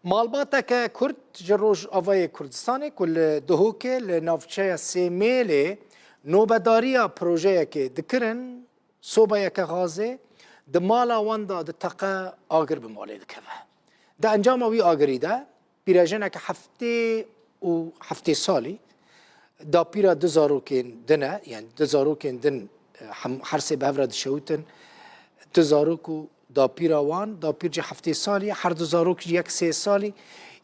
مالباتك كرد جروج آوای کردستان کل دهوکه لنافچه سیمیل نوبداریا پروژه که دکرن صوبه که غازه دمالا واندا دتقه آگر بمالی دکوه ده انجام وی آگری ده پیراجنه که هفته سالی دا پیرا دزاروکین دنه یعنی دزاروکین دن هر سه به ورد شوتن دزاروکو دا پیراوان دا پیر جی هفته سالی هر دزاروک یک سه سالی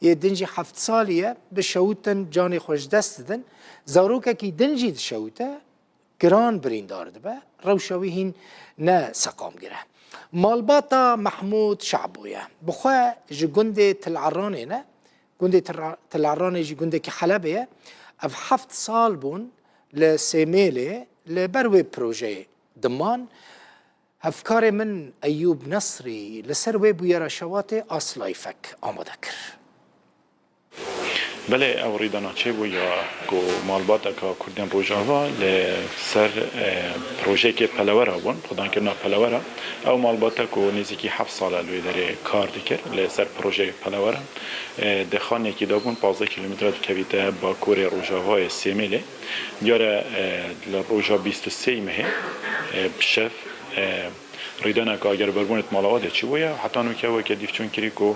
یه دنجی هفت سالیه به شوتن جانی خوش دست دن زاروکه کی دنجی دشوته گران برین دارد به روشوی هین نه سقام گره مالباتا محمود شعبویه بخواه جی گنده تلعرانه نه گنده تلعرانه جی گنده که حلبه اف 7 سال بون لسیمیله لبروی پروژه دمان افکار من ایوب نصری لسر وی بویرا شوات اصلای فک آماده کر بله اوریدانا چه بویا کو مالباتا کا کردن بوجاوا لسر پروژه که پلورا بون خدان کرنا پلورا او مالباتا کو نزدیکی 7 سال لوی داره کار دکر لسر پروژه پلورا دخانه کی دابون 15 کیلومتر دویته با کور روجاوا سیمیله دیاره روجا 23 مه شف ریدانه که اگر بربونت مالاواده چی بویا حتی نوکه و که دیفچون کری کو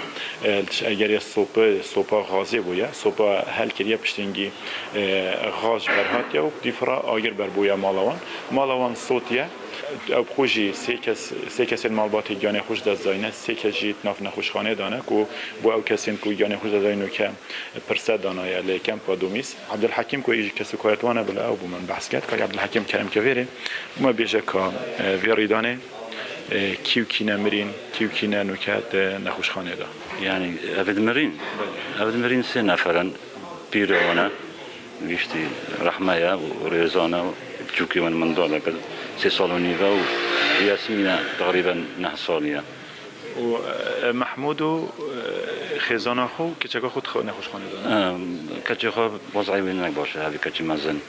اگر سوپا غازی بویا سوپا هل کریه پشتینگی غاز برهات یا دیفرا اگر بربویا مالوان صوتیه او خوشی سه کسی مالباتی جان خوش دست زاینه سه کسی ناف نخوشخانه دانه کو بو او کسی کو جان خوش دست زاینه که پرسد دانه یا لیکم پادومیس عبدالحکیم کو ایج کسی کویتوانه بلا او بومن بحث کرد که عبدالحکیم کلم که ویره ما بیجه که ویریدانه کیو کینه مرین کیو کینه نکات نخوشخانه دا یعنی ابد مرین سه نفرن پیرانه ویشتی رحمه و ریزانه و چوکی من داله که 3 سال و نیوه و یاسمینه تقریبا 9 سالیه و محمود و خیزانه خو کچکا خود نخوشخانه دانه کچکا وضعی بینک باشه همی کچی مزن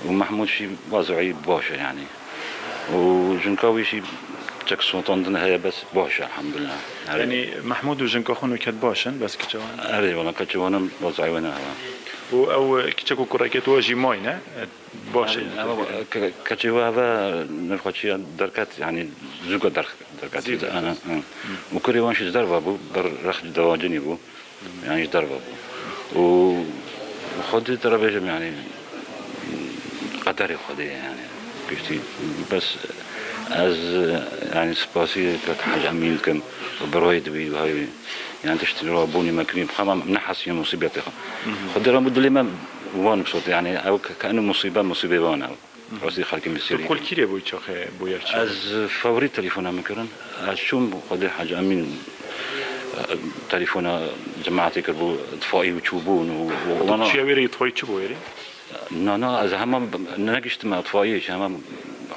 و محمود شی وضعی باشه یعنی و جنکاویشی چک سلطان دنیا بس باشه الحمد لله یعنی محمود و جنکا خونو کد باشن بس کچوان آره والله کچوانم وضعی ونه و او کچکو کراکت واجی مای نه باشه کچوا هوا نفخشی درکت یعنی زوج درکت انا و کریوانش دروا بو بر رخ دواجنی بو یعنی دروا بو و خودی ترابیجم یعنی قدری خودی یعنی بیشتر بس از يعني سباسي كحاجة أمين كم بروايد بي وهاي يعني تشتري رابوني مكرين خام منحس مصيبتي خدرا بدل ما وان بصوت يعني أو كأنه مصيبة وانا راسي خالك مسيري كل كيري بوي تشخ بويرش از فوري تليفونا مكرن شوم خدر حاجة أمين تليفونا جماعتي كربو طفائي وتشوبون وانا شو يوري طفائي تشوبو يري نا از هم نگشت ما طفائي هم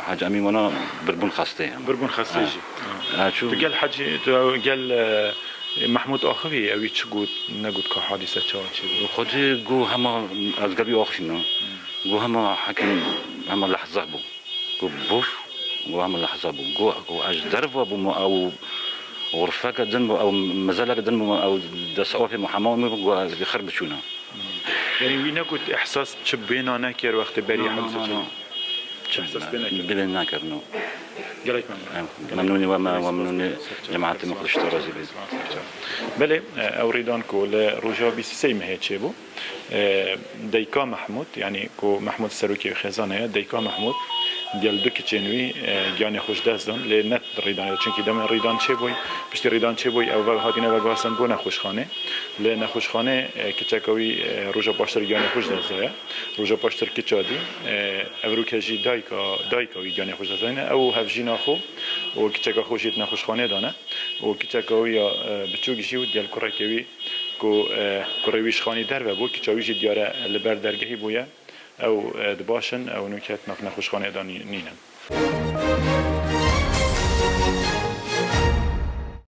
حاج أمين وانا بربون خسته جي تقال حاج تقال محمود آخوی اوی چه گود نگود که حادثه چه چی خودی گو همه از قبلی آخشینا گو همه حکم همه لحظه بو گو بوف گو همه لحظه بو گو اج دروا بو او غرفه کدن بو او مزاله کدن بو او دسوافی محمد گو بخرب شونا یعنی وی نگود احساس چه بینا نکر وقت بری حادثه بلن ناكرنو قالك ممنوني وممنوني جماعة مخلش ترازي بيز بله أوريدان كل رجاء بيسي مه تشيبو ديكا محمود يعني كو محمود السروكي خزانة ديكا محمود ديال دوك تشينوي جاني خوش دازدون لنت ريدان چونكي دم ريدان تشيبوي بشتي ريدان تشيبوي او هاتينا وغاسن بو نخوشخانه لنخوشخانه كچاكوي رجاء باشتر جاني خوش دازايا رجاء باشتر كچادي افروكاجي دايكا جاني خوش دازاينه او هفجينا خو و كچاكا خوشيت نخوشخانه دانه و كچاكوي بچوگشي ديال كراكوي کو کرویش خانی در و بود که چاویش دیاره لبر درگهی بویا او دباشن او نکات نخوش خانه دانی نینن